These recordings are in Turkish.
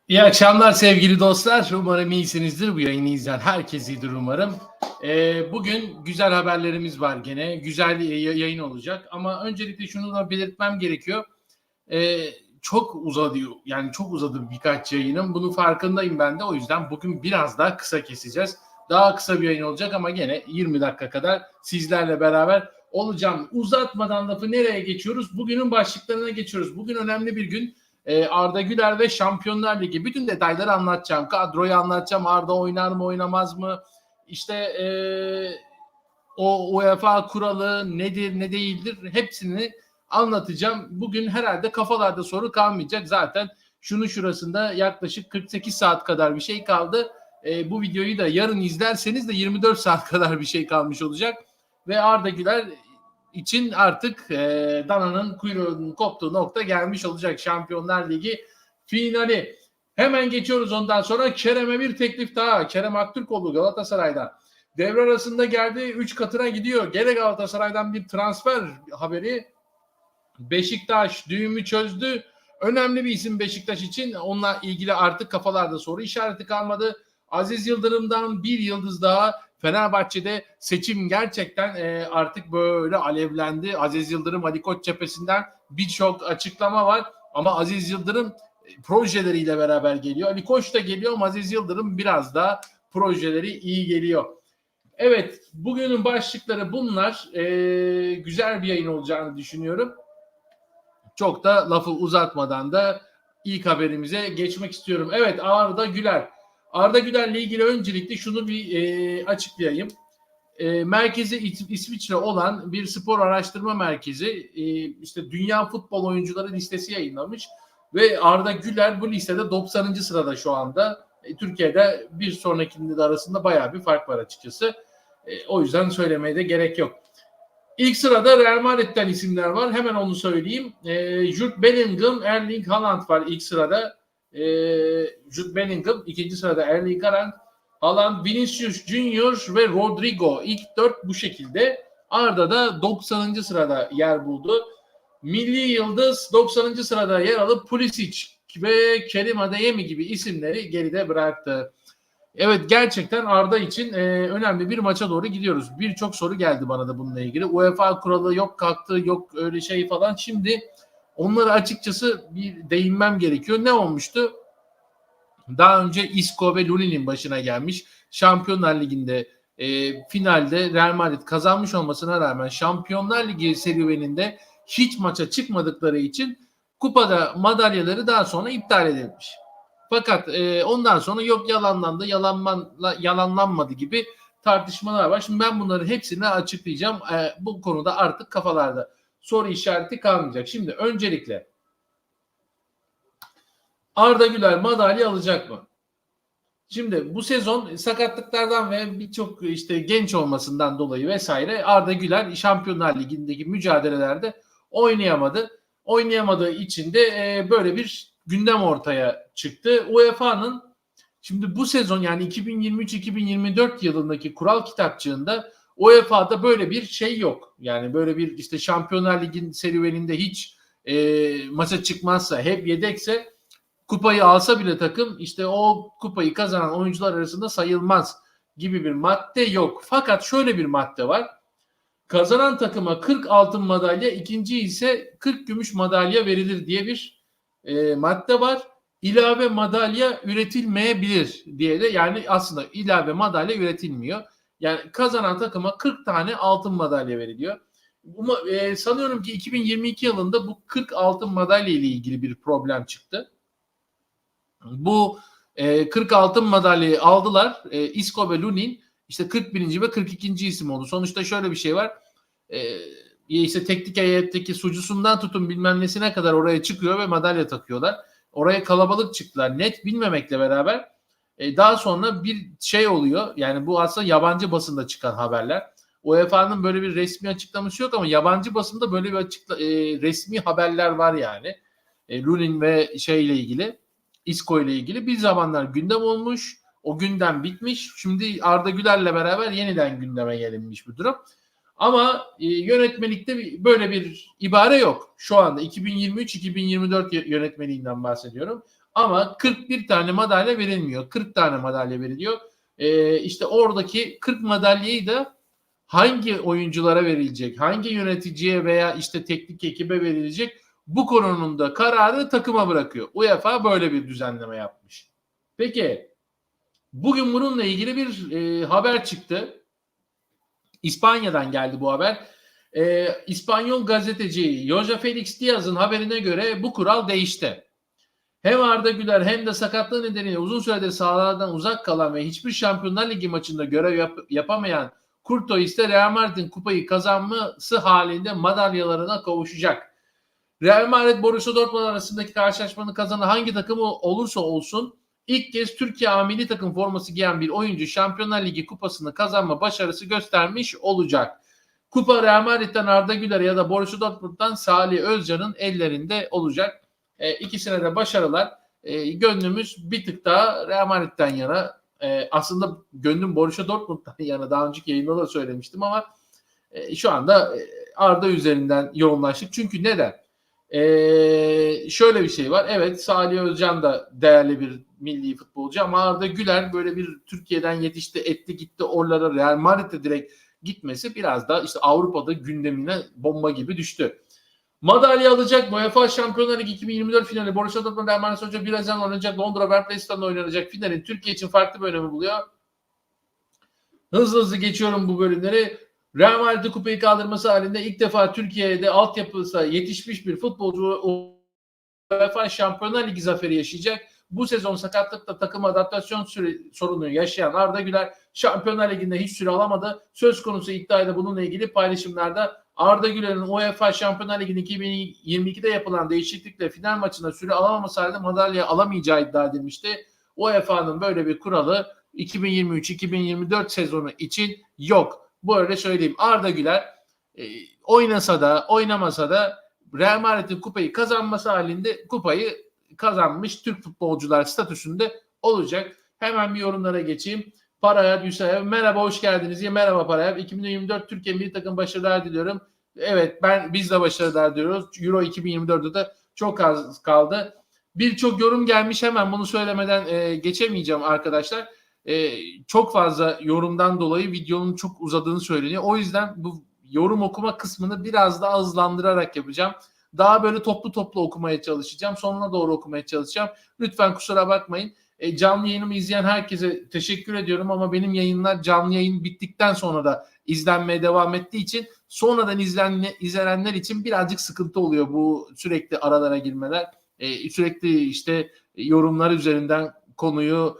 İyi akşamlar sevgili dostlar. Umarım iyisinizdir. Bu yayını izleyen herkes iyidir umarım. Bugün güzel haberlerimiz var gene. Güzel yayın olacak. Ama öncelikle şunu da belirtmem gerekiyor. Çok uzadı. Yani çok uzadı birkaç yayınım. Bunun farkındayım ben de. O yüzden bugün biraz daha kısa keseceğiz. Daha kısa bir yayın olacak ama gene 20 dakika kadar sizlerle beraber olacağım. Uzatmadan lafı nereye geçiyoruz? Bugünün başlıklarına geçiyoruz. Bugün önemli bir gün. Arda Güler ve Şampiyonlar Ligi. Bütün detayları anlatacağım. Kadroyu anlatacağım. Arda oynar mı oynamaz mı? İşte o UEFA kuralı nedir ne değildir hepsini anlatacağım. Bugün herhalde kafalarda soru kalmayacak. Zaten şunun şurasında yaklaşık 48 saat kadar bir şey kaldı. Bu videoyu da yarın izlerseniz de 24 saat kadar bir şey kalmış olacak. Ve Arda Güler için artık dananın kuyruğunun koptuğu nokta gelmiş olacak. Şampiyonlar Ligi finali. Hemen geçiyoruz ondan sonra Kerem'e bir teklif daha. Kerem Aktürkoğlu Galatasaray'dan. Devre arasında geldi 3 katına gidiyor. Gene Galatasaray'dan bir transfer haberi. Beşiktaş düğümü çözdü. Önemli bir isim Beşiktaş için. Onunla ilgili artık kafalarda soru işareti kalmadı. Aziz Yıldırım'dan bir yıldız daha. Fenerbahçe'de seçim gerçekten artık böyle alevlendi. Aziz Yıldırım, Ali Koç cephesinden birçok açıklama var. Ama Aziz Yıldırım projeleriyle beraber geliyor. Ali Koç da geliyor ama Aziz Yıldırım biraz daha projeleri iyi geliyor. Evet, bugünün başlıkları bunlar. Güzel bir yayın olacağını düşünüyorum. Çok da lafı uzatmadan da ilk haberimize geçmek istiyorum. Evet, Arda Güler. Arda Güler'le ilgili öncelikle şunu bir açıklayayım. Merkezi İsviçre olan bir spor araştırma merkezi işte dünya futbol oyuncuları listesi yayınlamış ve Arda Güler bu listede 90. sırada şu anda. Türkiye'de bir sonrakinin de arasında bayağı bir fark var açıkçası. O yüzden söylemeye de gerek yok. İlk sırada Real Madrid'den isimler var. Hemen onu söyleyeyim. Jude Bellingham, Erling Haaland var ilk sırada. Jude Bellingham, ikinci sırada Erling Haaland, Vinicius Junior ve Rodrigo. İlk 4 bu şekilde. Arda da 90. sırada yer buldu. Milli Yıldız 90. sırada yer alıp Pulisic ve Kerim Adeyemi gibi isimleri geride bıraktı. Evet, gerçekten Arda için önemli bir maça doğru gidiyoruz. Birçok soru geldi bana da bununla ilgili. UEFA kuralı yok kalktı, yok öyle şey falan. Şimdi onlara açıkçası bir değinmem gerekiyor. Ne olmuştu? Daha önce Isco ve Lunin'in başına gelmiş. Şampiyonlar Ligi'nde finalde Real Madrid kazanmış olmasına rağmen Şampiyonlar Ligi serüveninde hiç maça çıkmadıkları için kupada madalyaları daha sonra iptal edilmiş. Fakat ondan sonra yok yalanlandı, yalanlanmadı gibi tartışmalar var. Şimdi ben bunları hepsini açıklayacağım. Bu konuda artık kafalarda soru işareti kalmayacak. Şimdi öncelikle Arda Güler madalya alacak mı? Şimdi bu sezon sakatlıklardan ve birçok işte genç olmasından dolayı vesaire Arda Güler Şampiyonlar Ligi'ndeki mücadelelerde oynayamadı. Oynayamadığı için de böyle bir gündem ortaya çıktı. UEFA'nın şimdi bu sezon yani 2023-2024 yılındaki kural kitapçığında UEFA'da böyle bir şey yok. Yani böyle bir işte Şampiyonlar Ligi'nin serüveninde hiç maça çıkmazsa hep yedekse kupayı alsa bile takım işte o kupayı kazanan oyuncular arasında sayılmaz gibi bir madde yok. Fakat şöyle bir madde var. Kazanan takıma 40 altın madalya, ikinci ise 40 gümüş madalya verilir diye bir madde var. İlave madalya üretilmeyebilir diye de yani aslında ilave madalya üretilmiyor. Yani kazanan takıma 40 tane altın madalya veriliyor. Sanıyorum ki 2022 yılında bu 40 altın madalya ile ilgili bir problem çıktı. Bu 40 altın madalyayı aldılar. Isco ve Lunin işte 41. ve 42. isim oldu. Sonuçta şöyle bir şey var. İşte teknik heyetteki sucusundan tutun bilmem nesine kadar oraya çıkıyor ve madalya takıyorlar. Oraya kalabalık çıktılar. Net bilmemekle beraber daha sonra bir şey oluyor. Yani bu aslında yabancı basında çıkan haberler. UEFA'nın böyle bir resmi açıklaması yok ama yabancı basında böyle bir resmi haberler var yani. Lunin ve şeyle ilgili. Isco ile ilgili bir zamanlar gündem olmuş. O gündem bitmiş. Şimdi Arda Güler'le beraber yeniden gündeme gelinmiş bir durum. Ama yönetmelikte böyle bir ibare yok. Şu anda 2023-2024 yönetmeliğinden bahsediyorum. Ama 41 tane madalya verilmiyor. 40 tane madalya veriliyor. İşte oradaki 40 madalyayı da hangi oyunculara verilecek, hangi yöneticiye veya işte teknik ekibe verilecek, bu konunun da kararı takıma bırakıyor. UEFA böyle bir düzenleme yapmış. Peki bugün bununla ilgili bir haber çıktı. İspanya'dan geldi bu haber. İspanyol gazeteci Jose Felix Diaz'ın haberine göre bu kural değişti. Hem Arda Güler hem de sakatlığı nedeniyle uzun süredir sahalardan uzak kalan ve hiçbir Şampiyonlar Ligi maçında görev yapamayan Courtois de Real Madrid'in kupayı kazanması halinde madalyalarına kavuşacak. Real Madrid Borussia Dortmund arasındaki karşılaşmanın kazananı hangi takım olursa olsun ilk kez Türkiye milli takım forması giyen bir oyuncu Şampiyonlar Ligi kupasını kazanma başarısı göstermiş olacak. Kupa Real Madrid'den Arda Güler ya da Borussia Dortmund'dan Salih Özcan'ın ellerinde olacak. İkisine de başarılar. Gönlümüz bir tık daha Real Madrid'den yana. Aslında gönlüm Borussia Dortmund'dan yana. Daha önceki yayında da söylemiştim ama şu anda Arda üzerinden yoğunlaştık. Çünkü neden? Şöyle bir şey var. Evet, Salih Özcan da değerli bir milli futbolcu ama Arda Güler böyle bir Türkiye'den yetişti, etti gitti oralara, Real Madrid'e direkt gitmesi biraz da işte Avrupa'da gündemine bomba gibi düştü. Madalya alacak mı? UEFA Şampiyonlar Ligi 2024 finali Borussia Dortmund Real Madrid sonucu birazdan oynanacak. Londra Wembley Stadı'nda oynanacak finalin Türkiye için farklı bir önemi buluyor. Hızlı geçiyorum bu bölümleri. Real Madrid kupayı kaldırması halinde ilk defa Türkiye'de altyapısı yetişmiş bir futbolcu UEFA Şampiyonlar Ligi zaferi yaşayacak. Bu sezon sakatlıkla takım adaptasyon sorunu yaşayan Arda Güler Şampiyonlar Ligi'nde hiç süre alamadı. Söz konusu iddiayla bununla ilgili paylaşımlarda Arda Güler'in UEFA Şampiyonlar Ligi'nin 2022'de yapılan değişiklikle final maçında süre alamaması halinde madalya alamayacağı iddia edilmişti. UEFA'nın böyle bir kuralı 2023-2024 sezonu için yok. Bu öyle söyleyeyim. Arda Güler oynasa da oynamasa da Real Madrid'in kupayı kazanması halinde kupayı kazanmış Türk futbolcular statüsünde olacak. Hemen bir yorumlara geçeyim. Parayat Yusayev, merhaba hoş geldiniz. Merhaba Parayat. 2024 Türkiye milli takım başarılar diliyorum. Evet, biz de başarılar diliyoruz. Euro 2024'de de çok az kaldı. Birçok yorum gelmiş, hemen bunu söylemeden geçemeyeceğim arkadaşlar. Çok fazla yorumdan dolayı videonun çok uzadığını söyleniyor. O yüzden bu yorum okuma kısmını biraz daha hızlandırarak yapacağım. Daha böyle toplu okumaya çalışacağım. Sonuna doğru okumaya çalışacağım. Lütfen kusura bakmayın. Canlı yayınımı izleyen herkese teşekkür ediyorum ama benim yayınlar canlı yayın bittikten sonra da izlenmeye devam ettiği için sonradan izlenenler için birazcık sıkıntı oluyor bu sürekli aralara girmeler. Sürekli işte yorumlar üzerinden konuyu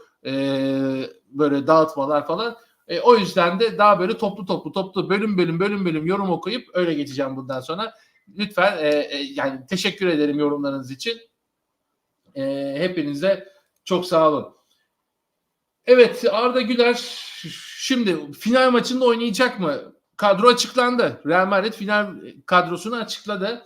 böyle dağıtmalar falan. O yüzden de daha böyle toplu bölüm yorum okuyup öyle geçeceğim bundan sonra. Lütfen yani teşekkür ederim yorumlarınız için. Hepinize çok sağ olun. Evet, Arda Güler şimdi final maçında oynayacak mı? Kadro açıklandı. Real Madrid final kadrosunu açıkladı.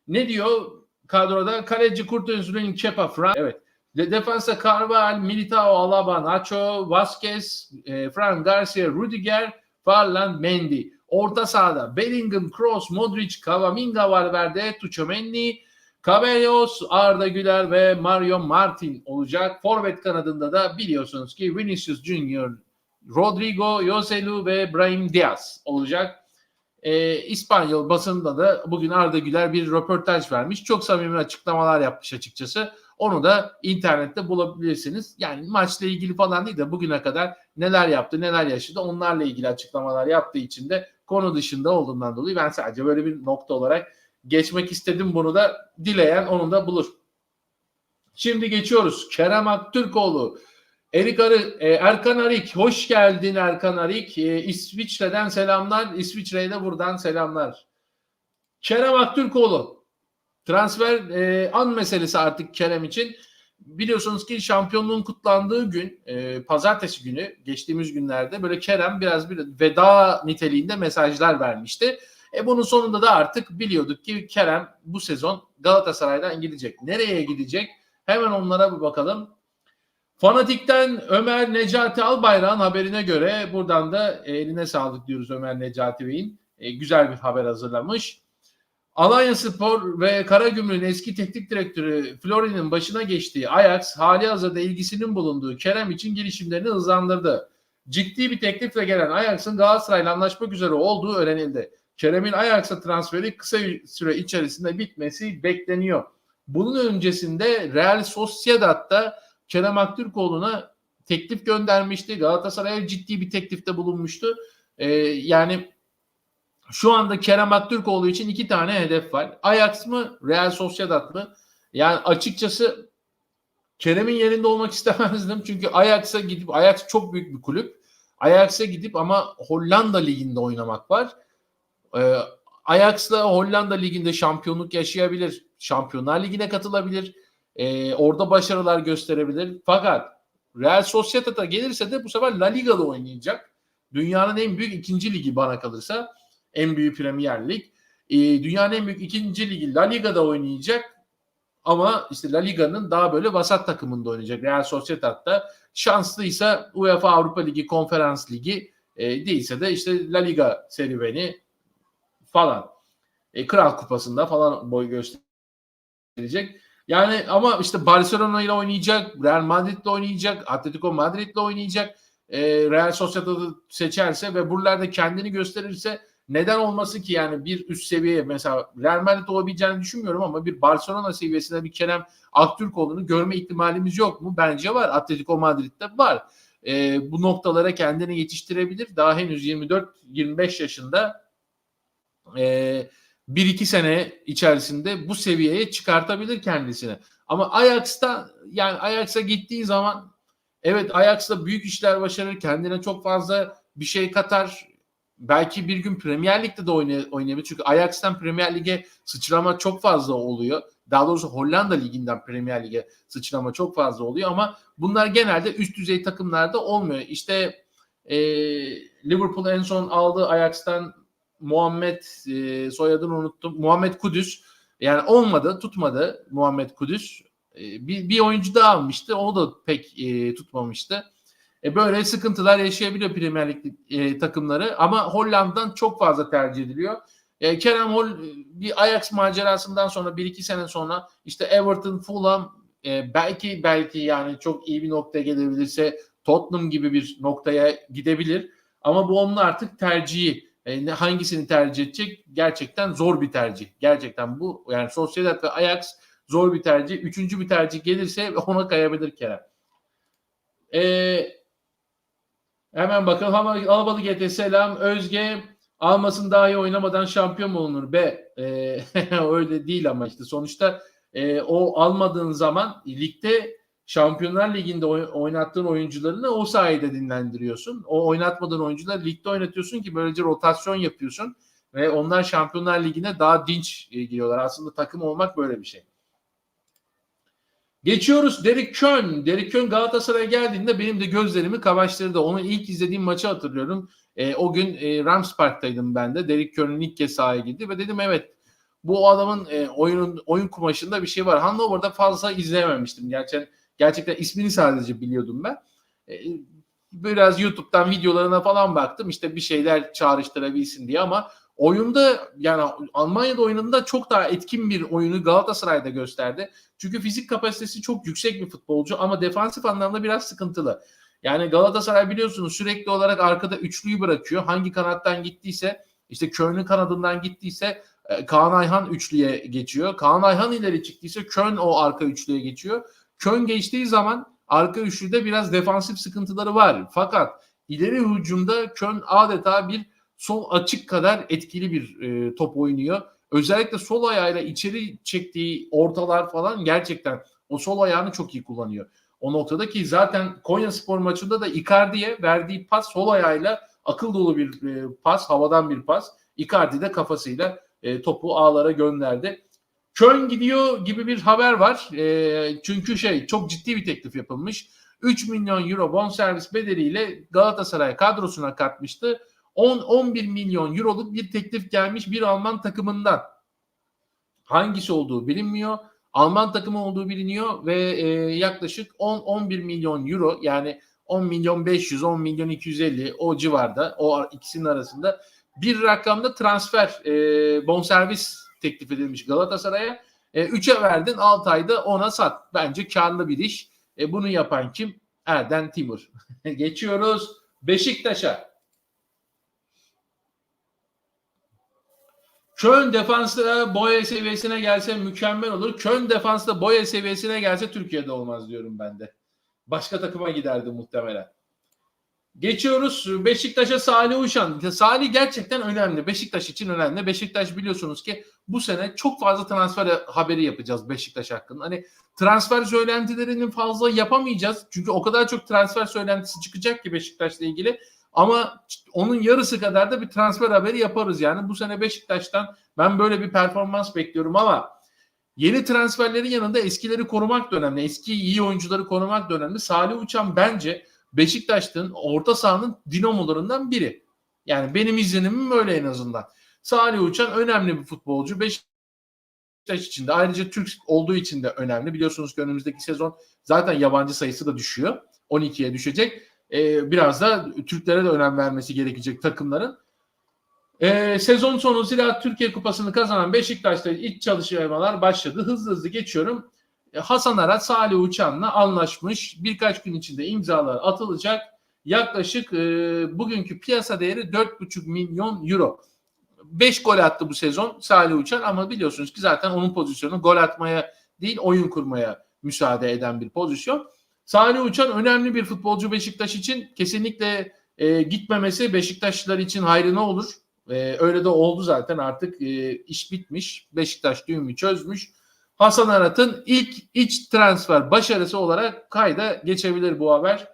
Ne diyor kadroda? Kaleci Courtois, Kepa, Fran. Evet. Defansa Carvajal, Militao, Alaba, Nacho, Vazquez, Fran Garcia, Rudiger, Varane, Mendy. Orta sahada Bellingham, Kroos, Modric, Camavinga, Valverde, Tchouaméni, Ceballos, Arda Güler ve Mario Martin olacak. Forvet kanadında da biliyorsunuz ki Vinicius Junior, Rodrigo, Joselu ve Brahim Diaz olacak. İspanyol basında da bugün Arda Güler bir röportaj vermiş. Çok samimi açıklamalar yapmış açıkçası. Onu da internette bulabilirsiniz. Yani maçla ilgili falan değil de bugüne kadar neler yaptı, neler yaşadı onlarla ilgili açıklamalar yaptığı için de konu dışında olduğundan dolayı ben sadece böyle bir nokta olarak geçmek istedim. Bunu da dileyen onu da bulur. Şimdi geçiyoruz. Kerem Aktürkoğlu. Erkan Arik. Hoş geldin Erkan Arik. İsviçre'den selamlar. İsviçre'ye de buradan selamlar. Kerem Aktürkoğlu. Transfer an meselesi artık Kerem için. Biliyorsunuz ki şampiyonluğun kutlandığı gün pazartesi günü geçtiğimiz günlerde böyle Kerem biraz bir veda niteliğinde mesajlar vermişti. Bunun sonunda da artık biliyorduk ki Kerem bu sezon Galatasaray'dan gidecek. Nereye gidecek? Hemen onlara bir bakalım. Fanatik'ten Ömer Necati Albayrak'ın haberine göre buradan da eline sağlık diyoruz Ömer Necati Bey'in. Güzel bir haber hazırlamış. Alanyaspor ve Karagümrük'ün eski teknik direktörü Florin'in başına geçtiği Ajax, hali hazırda ilgisinin bulunduğu Kerem için girişimlerini hızlandırdı. Ciddi bir teklifle gelen Ajax'ın Galatasaray'la anlaşmak üzere olduğu öğrenildi. Kerem'in Ajax'a transferi kısa süre içerisinde bitmesi bekleniyor. Bunun öncesinde Real Sociedad'da Kerem Aktürkoğlu'na teklif göndermişti. Galatasaray'a ciddi bir teklifte bulunmuştu. Yani şu anda Kerem Aktürkoğlu için 2 tane hedef var. Ajax mı, Real Sociedad mı? Yani açıkçası Kerem'in yerinde olmak istemezdim. Çünkü Ajax'a gidip, Ajax çok büyük bir kulüp. Ajax'a gidip ama Hollanda Ligi'nde oynamak var. Ajax'la Hollanda Ligi'nde şampiyonluk yaşayabilir. Şampiyonlar Ligi'ne katılabilir. Orada başarılar gösterebilir. Fakat Real Sociedad'a gelirse de bu sefer La Liga'da oynayacak. Dünyanın en büyük ikinci ligi bana kalırsa. En büyük Premier Lig. Dünyanın en büyük ikinci ligi La Liga'da oynayacak. Ama işte La Liga'nın daha böyle vasat takımında oynayacak. Real Sociedad'da şanslıysa UEFA Avrupa Ligi, Konferans Ligi, değilse de işte La Liga serüveni falan. Kral Kupası'nda falan boy gösterecek. Yani ama işte Barcelona ile oynayacak, Real Madrid ile oynayacak, Atletico Madrid ile oynayacak. Real Sociedad'ı seçerse ve buralarda kendini gösterirse neden olması ki, yani bir üst seviyeye mesela Real Madrid olabileceğini düşünmüyorum ama bir Barcelona seviyesinde bir Kerem Aktürkoğlu'nu görme ihtimalimiz yok mu? Bence var. Atletico Madrid'de var. Bu noktalara kendini yetiştirebilir. Daha henüz 24-25 yaşında, 1-2 sene içerisinde bu seviyeye çıkartabilir kendisini. Ama Ajax'ta, yani Ajax'a gittiği zaman evet, Ajax'ta büyük işler başarır, kendine çok fazla bir şey katar. Belki bir gün Premier Lig'de de oynayabilir. Çünkü Ajax'tan Premier Lig'e sıçrama çok fazla oluyor. Daha doğrusu Hollanda Ligi'nden Premier Lig'e sıçrama çok fazla oluyor ama bunlar genelde üst düzey takımlarda olmuyor. İşte Liverpool en son aldığı Ajax'tan Muhammed, soyadını unuttum. Muhammed Kudüs. Yani olmadı, tutmadı Muhammed Kudüs. Bir oyuncu daha almıştı. O da pek tutmamıştı. Böyle sıkıntılar yaşayabiliyor Premier Lig takımları ama Hollanda'dan çok fazla tercih ediliyor. Kerem bir Ajax macerasından sonra 1-2 sene sonra işte Everton, Fulham, belki yani çok iyi bir noktaya gelebilirse Tottenham gibi bir noktaya gidebilir. Ama bu onun artık tercihi. Hangisini tercih edecek? Gerçekten zor bir tercih. Gerçekten bu, yani Sociedad ve Ajax zor bir tercih. Üçüncü bir tercih gelirse ona kayabilir Kerem. Hemen bakalım. Alabalı GT selam. Özge, almasın daha iyi oynamadan şampiyon mu olunur be? Öyle değil ama işte sonuçta o almadığın zaman ligde, Şampiyonlar Ligi'nde oynattığın oyuncularını o sayede dinlendiriyorsun. O oynatmadığın oyuncuları ligde oynatıyorsun ki böylece rotasyon yapıyorsun ve onlar Şampiyonlar Ligi'ne daha dinç giriyorlar. Aslında takım olmak böyle bir şey. Geçiyoruz Derek Köhn. Derek Köhn Galatasaray'a geldiğinde benim de gözlerimi kamaştırdı. Onu ilk izlediğim maçı hatırlıyorum. O gün Rams Park'taydım ben de. Derek Köhn'ün ilk kez sahaya girdi ve dedim evet, bu adamın oyun kumaşında bir şey var. Hannover'da fazla izleyememiştim. Gerçekten ismini sadece biliyordum ben. Biraz YouTube'dan videolarına falan baktım. İşte bir şeyler çağrıştırabilsin diye ama oyunda, yani Almanya'da oyununda çok daha etkin bir oyunu Galatasaray'da gösterdi. Çünkü fizik kapasitesi çok yüksek bir futbolcu ama defansif anlamda biraz sıkıntılı. Yani Galatasaray biliyorsunuz sürekli olarak arkada üçlüyü bırakıyor. Hangi kanattan gittiyse, işte Köln'ün kanadından gittiyse Kaan Ayhan üçlüye geçiyor. Kaan Ayhan ileri çıktıysa Köln o arka üçlüye geçiyor. Köln geçtiği zaman arka üçlüde biraz defansif sıkıntıları var. Fakat ileri hücumda Köln adeta bir sol açık kadar etkili bir top oynuyor. Özellikle sol ayağıyla içeri çektiği ortalar falan, gerçekten o sol ayağını çok iyi kullanıyor. O noktada ki zaten Konyaspor maçında da Icardi'ye verdiği pas sol ayağıyla akıl dolu bir pas, havadan bir pas. Icardi de kafasıyla topu ağlara gönderdi. Köln gidiyor gibi bir haber var. Çünkü çok ciddi bir teklif yapılmış. 3 milyon euro bonservis bedeliyle Galatasaray kadrosuna katmıştı. 10-11 milyon euroluk bir teklif gelmiş bir Alman takımından. Hangisi olduğu bilinmiyor. Alman takımı olduğu biliniyor ve yaklaşık 10-11 milyon euro, yani 10 milyon 500, 10 milyon 250 o civarda, o ikisinin arasında bir rakamda transfer bonservis teklif edilmiş Galatasaray'a. 3'e verdin, 6 ayda 10'a sat. Bence karlı bir iş. Bunu yapan kim? Erden Timur. Geçiyoruz Beşiktaş'a. Köln defansta boya seviyesine gelse mükemmel olur. Köln defansta boya seviyesine gelse Türkiye'de olmaz diyorum ben de. Başka takıma giderdi muhtemelen. Geçiyoruz Beşiktaş'a. Salih Uçan. Salih gerçekten önemli. Beşiktaş için önemli. Beşiktaş biliyorsunuz ki bu sene çok fazla transfer haberi yapacağız Beşiktaş hakkında. Hani transfer söylentilerinin fazla yapamayacağız. Çünkü o kadar çok transfer söylentisi çıkacak ki Beşiktaş'la ilgili. Ama onun yarısı kadar da bir transfer haberi yaparız yani. Bu sene Beşiktaş'tan ben böyle bir performans bekliyorum ama yeni transferlerin yanında eskileri korumak da önemli. Eski iyi oyuncuları korumak da önemli. Salih Uçan bence Beşiktaş'ın orta sahanın dinamolarından biri. Yani benim izlenimim öyle en azından. Salih Uçan önemli bir futbolcu. Beşiktaş için de ayrıca Türk olduğu için de önemli. Biliyorsunuz ki önümüzdeki sezon zaten yabancı sayısı da düşüyor. 12'ye düşecek. Biraz da Türklere de önem vermesi gerekecek takımların. Sezon sonu Ziraat Türkiye Kupası'nı kazanan Beşiktaş'ta iç çalışmalar başladı. Hızlı hızlı geçiyorum. Hasan Arat Salih Uçan'la anlaşmış. Birkaç gün içinde imzalar atılacak. Yaklaşık bugünkü piyasa değeri 4,5 milyon euro. 5 gol attı bu sezon Salih Uçan ama biliyorsunuz ki zaten onun pozisyonu gol atmaya değil oyun kurmaya müsaade eden bir pozisyon. Salih Uçan önemli bir futbolcu Beşiktaş için. Kesinlikle gitmemesi Beşiktaşlılar için hayrına olur. Öyle de oldu zaten artık iş bitmiş. Beşiktaş düğümü çözmüş. Hasan Arat'ın ilk iç transfer başarısı olarak kayda geçebilir bu haber.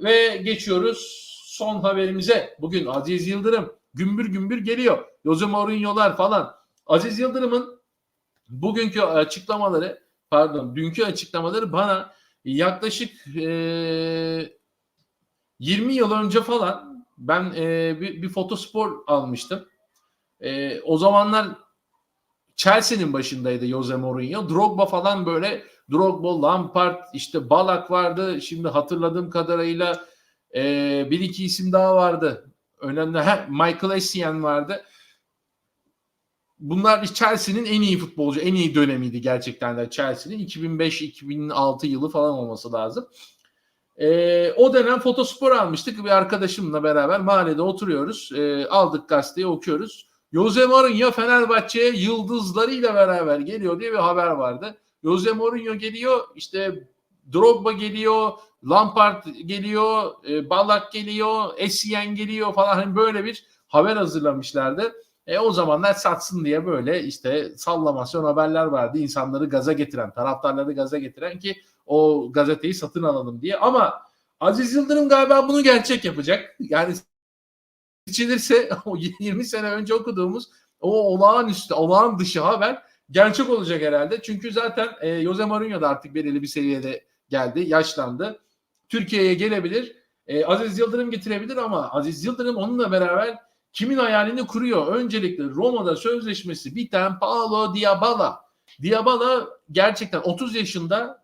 Ve geçiyoruz son haberimize. Bugün Aziz Yıldırım gümbür gümbür geliyor. Jose Mourinho'lar falan. Aziz Yıldırım'ın dünkü açıklamaları bana yaklaşık 20 yıl önce falan ben bir fotospor almıştım. O zamanlar Chelsea'nin başındaydı Jose Mourinho. Drogba falan böyle Drogba, Lampard, işte Balak vardı. Şimdi hatırladığım kadarıyla bir iki isim daha vardı. Önemli. Michael Essien vardı. Bunlar Chelsea'nin en iyi futbolcu, en iyi dönemiydi gerçekten de Chelsea'nin. 2005-2006 yılı falan olması lazım. O dönem fotospor almıştık. Bir arkadaşımla beraber mahallede oturuyoruz. Aldık gazeteyi okuyoruz. Jose Mourinho Fenerbahçe'ye yıldızlarıyla beraber geliyor diye bir haber vardı. Jose Mourinho geliyor, işte Drogba geliyor, Lampard geliyor, Ballack geliyor, Essien geliyor falan, hani böyle bir haber hazırlamışlardı. O zamanlar satsın diye böyle işte sallamasyon haberler vardı. İnsanları gaza getiren, taraftarları gaza getiren ki o gazeteyi satın alalım diye. Ama Aziz Yıldırım galiba bunu gerçek yapacak. Yani seçilirse o 20 sene önce okuduğumuz o olağan dışı haber gerçek olacak herhalde. Çünkü zaten Jose Mourinho da artık belirli bir seviyede geldi, yaşlandı. Türkiye'ye gelebilir. Aziz Yıldırım getirebilir ama Aziz Yıldırım onunla beraber kimin hayalini kuruyor? Öncelikle Roma'da sözleşmesi biten Paulo Dybala. Dybala gerçekten 30 yaşında,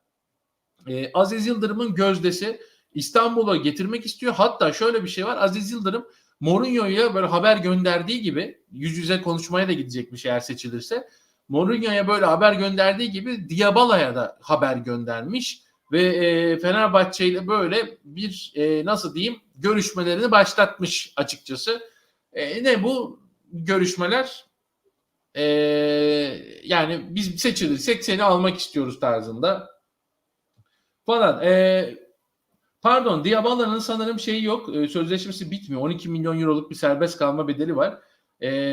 Aziz Yıldırım'ın gözdesi, İstanbul'a getirmek istiyor. Hatta şöyle bir şey var. Aziz Yıldırım Mourinho'ya böyle haber gönderdiği gibi, yüz yüze konuşmaya da gidecekmiş eğer seçilirse. Mourinho'ya böyle haber gönderdiği gibi Dybala'ya da haber göndermiş ve Fenerbahçe ile böyle bir nasıl diyeyim, görüşmelerini başlatmış açıkçası. Ne bu görüşmeler? Yani biz seçilirsek seni almak istiyoruz tarzında falan. Pardon, Dybala'nın sanırım şeyi yok. Sözleşmesi bitmiyor. 12 milyon euroluk bir serbest kalma bedeli var.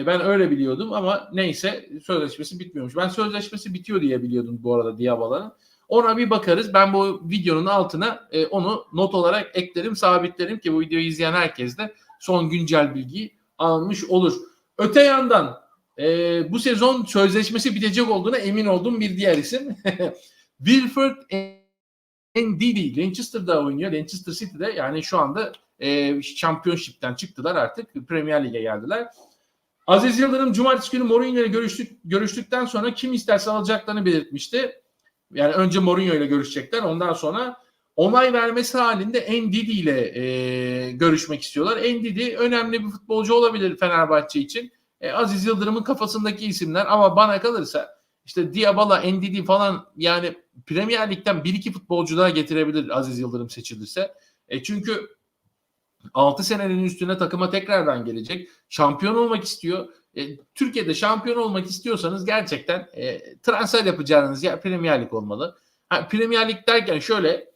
Ben öyle biliyordum ama neyse, sözleşmesi bitmiyormuş. Ben sözleşmesi bitiyor diye biliyordum bu arada Dybala'nın. Ona bir bakarız. Ben bu videonun altına onu not olarak eklerim, sabitlerim ki bu videoyu izleyen herkes de son güncel bilgiyi almış olur. Öte yandan bu sezon sözleşmesi bitecek olduğuna emin olduğum bir diğer isim Wilfred Ndidi Manchester'da oynuyor. Manchester City'de, yani şu anda Championship'ten çıktılar artık. Premier Lig'e geldiler. Aziz Yıldırım cumartesi günü Mourinho ile görüştükten sonra kim isterse alacaklarını belirtmişti. Yani önce Mourinho ile görüşecekler. Ondan sonra onay vermesi halinde Ndidi ile görüşmek istiyorlar. Ndidi önemli bir futbolcu olabilir Fenerbahçe için. Aziz Yıldırım'ın kafasındaki isimler, ama bana kalırsa işte Dybala, Ndidi falan, yani Premier Lig'den 1-2 futbolcu daha getirebilir Aziz Yıldırım seçilirse. Çünkü 6 senenin üstüne takıma tekrardan gelecek. Şampiyon olmak istiyor. Türkiye'de şampiyon olmak istiyorsanız gerçekten transfer yapacağınız yer Premier Lig olmalı. Premier Lig derken şöyle,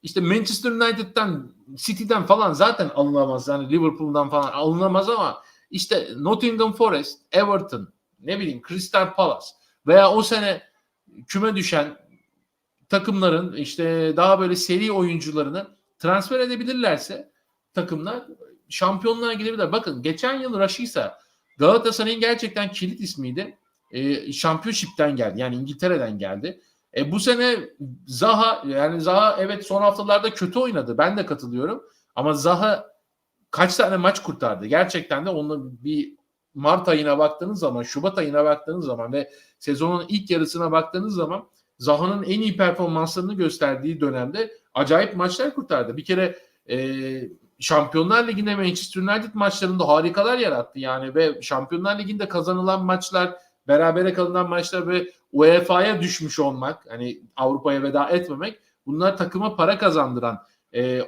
işte Manchester United'dan, City'den falan zaten alınamaz. Yani Liverpool'dan falan alınamaz, ama işte Nottingham Forest, Everton, ne bileyim Crystal Palace veya o sene küme düşen takımların işte daha böyle seri oyuncularını transfer edebilirlerse takımlar şampiyonluğa gidebilirler. Bakın geçen yıl Rashica Galatasaray'ın gerçekten kilit ismiydi. Championship'ten geldi. Yani İngiltere'den geldi. Bu sene Zaha evet son haftalarda kötü oynadı. Ben de katılıyorum. Ama Zaha kaç tane maç kurtardı? Gerçekten de onun bir Mart ayına baktığınız zaman, Şubat ayına baktığınız zaman ve sezonun ilk yarısına baktığınız zaman Zaha'nın en iyi performanslarını gösterdiği dönemde acayip maçlar kurtardı. Bir kere Şampiyonlar Ligi'nde Manchester United maçlarında harikalar yarattı yani, ve Şampiyonlar Ligi'nde kazanılan maçlar, berabere kalınan maçlar ve UEFA'ya düşmüş olmak, hani Avrupa'ya veda etmemek, bunlar takıma para kazandıran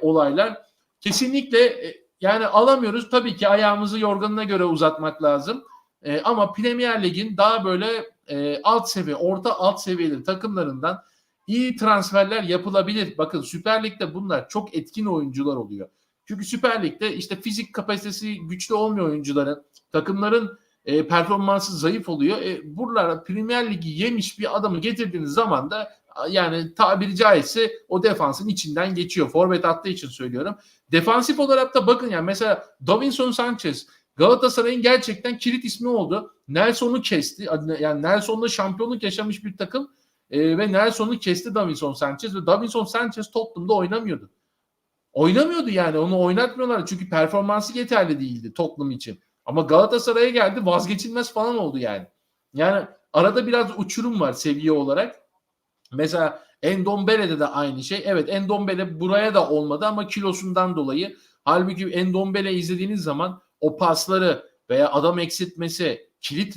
olaylar. Kesinlikle yani alamıyoruz. Tabii ki ayağımızı yorganına göre uzatmak lazım. Ama Premier Lig'in daha böyle alt seviye, orta alt seviyeli takımlarından iyi transferler yapılabilir. Bakın Süper Lig'de bunlar çok etkin oyuncular oluyor. Çünkü Süper Lig'de işte fizik kapasitesi güçlü olmuyor oyuncuların. Takımların performansı zayıf oluyor. Buralara Premier Lig'i yemiş bir adamı getirdiğiniz zaman da yani tabiri caizse o defansın içinden geçiyor. Forvet attığı için söylüyorum. Defansif olarak da bakın, yani mesela Davinson Sanchez Galatasaray'ın gerçekten kilit ismi oldu. Nelson'u kesti. Yani Nelson'la şampiyonluk yaşamış bir takım ve Nelson'u kesti Davinson Sanchez ve Davinson Sanchez Tottenham'da oynamıyordu. Oynamıyordu yani, onu oynatmıyorlar çünkü performansı yeterli değildi Tottenham için. Ama Galatasaray'a geldi, vazgeçilmez falan oldu yani. Yani arada biraz uçurum var seviye olarak. Mesela Endombele'de de aynı şey. Evet, Endombele buraya da olmadı ama kilosundan dolayı. Halbuki Endombele izlediğiniz zaman o pasları veya adam eksiltmesi, kilit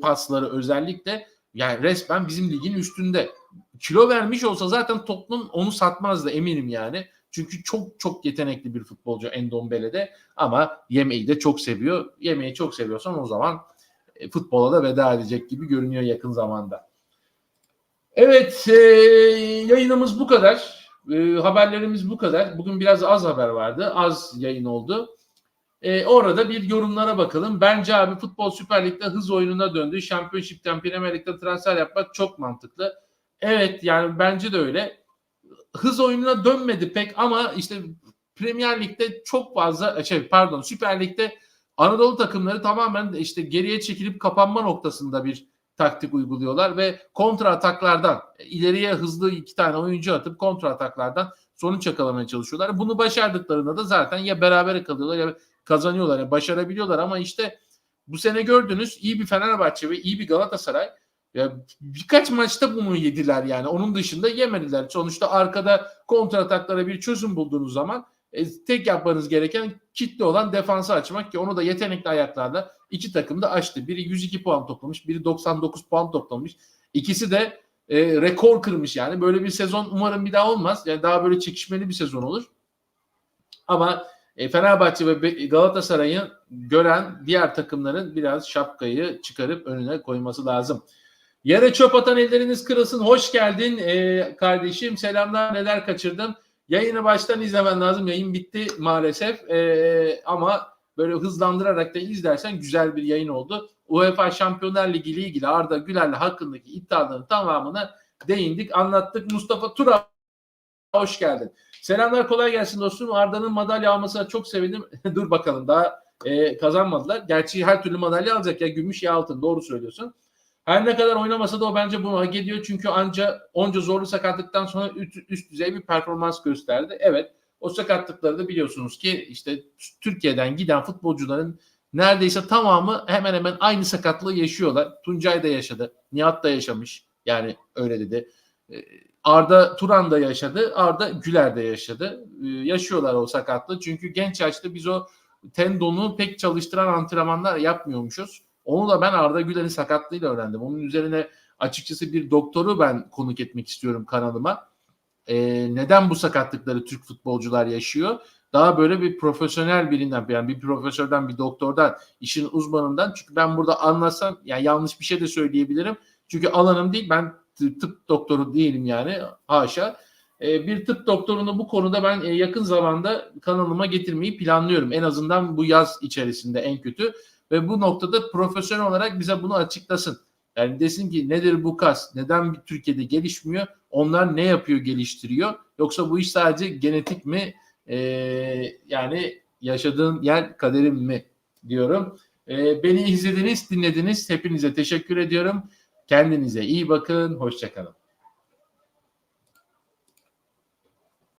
pasları özellikle, yani resmen bizim ligin üstünde. Kilo vermiş olsa zaten Tottenham onu satmazdı eminim yani. Çünkü çok çok yetenekli bir futbolcu Endombele'de, ama yemeği de çok seviyor. Yemeği çok seviyorsan o zaman futbola da veda edecek gibi görünüyor yakın zamanda. Evet, yayınımız bu kadar. Haberlerimiz bu kadar. Bugün biraz az haber vardı. Az yayın oldu. Orada bir yorumlara bakalım. Bence abi futbol Süper Lig'de hız oyununa döndü. Championship'ten Premier Lig'de transfer yapmak çok mantıklı. Evet, yani bence de öyle. Hız oyununa dönmedi pek, ama işte Premier Lig'de çok fazla Süper Lig'de Anadolu takımları tamamen işte geriye çekilip kapanma noktasında bir taktik uyguluyorlar ve kontra ataklardan ileriye hızlı 2 tane oyuncu atıp kontra ataklardan sonuç yakalamaya çalışıyorlar. Bunu başardıklarında da zaten ya berabere kalıyorlar ya kazanıyorlar, ya başarabiliyorlar, ama işte bu sene gördünüz, iyi bir Fenerbahçe ve iyi bir Galatasaray ya birkaç maçta bunu yediler yani. Onun dışında yemediler. Sonuçta arkada kontrataklara bir çözüm bulduğunuz zaman tek yapmanız gereken kitle olan defansı açmak, ki onu da yetenekli ayaklarla iki takım da açtı. Biri 102 puan toplamış, biri 99 puan toplamış. İkisi de rekor kırmış yani. Böyle bir sezon umarım bir daha olmaz. Yani daha böyle çekişmeli bir sezon olur. Ama Fenerbahçe ve Galatasaray'ı gören diğer takımların biraz şapkayı çıkarıp önüne koyması lazım. Yere çöp atan elleriniz kırılsın. Hoş geldin kardeşim. Selamlar, neler kaçırdın? Yayını baştan izlemen lazım. Yayın bitti maalesef. Ama böyle hızlandırarak da izlersen güzel bir yayın oldu. UEFA Şampiyonlar Ligi ile ilgili Arda Güler'le hakkındaki iddiaların tamamını değindik, anlattık. Mustafa Tura, hoş geldin. Selamlar, kolay gelsin dostum. Arda'nın madalya almasına çok sevindim. Dur bakalım, daha kazanmadılar. Gerçi her türlü madalya alacak, ya gümüş ya altın, doğru söylüyorsun. Her ne kadar oynamasa da o bence bunu hak ediyor. Çünkü onca zorlu sakatlıktan sonra üst düzey bir performans gösterdi. Evet, o sakatlıkları da biliyorsunuz ki işte Türkiye'den giden futbolcuların neredeyse tamamı hemen hemen aynı sakatlığı yaşıyorlar. Tuncay da yaşadı. Nihat da yaşamış. Yani öyle dedi. Arda Turan da yaşadı. Arda Güler de yaşadı. Yaşıyorlar o sakatlığı. Çünkü genç yaşta biz o tendonu pek çalıştıran antrenmanlar yapmıyormuşuz. Onu da ben Arda Güler'in sakatlığıyla öğrendim. Onun üzerine açıkçası bir doktoru ben konuk etmek istiyorum kanalıma. Neden bu sakatlıkları Türk futbolcular yaşıyor? Daha böyle bir profesyonel birinden, yani bir profesörden, bir doktordan, işin uzmanından. Çünkü ben burada anlasam yani yanlış bir şey de söyleyebilirim. Çünkü alanım değil, ben tıp doktoru değilim yani, haşa. Bir tıp doktorunu bu konuda ben yakın zamanda kanalıma getirmeyi planlıyorum. En azından bu yaz içerisinde en kötü. Ve bu noktada profesyonel olarak bize bunu açıklasın. Yani desin ki nedir bu kas? Neden bir Türkiye'de gelişmiyor? Onlar ne yapıyor, geliştiriyor? Yoksa bu iş sadece genetik mi? Yani yaşadığın yer kaderin mi diyorum. Beni izlediniz, dinlediniz. Hepinize teşekkür ediyorum. Kendinize iyi bakın. Hoşça kalın.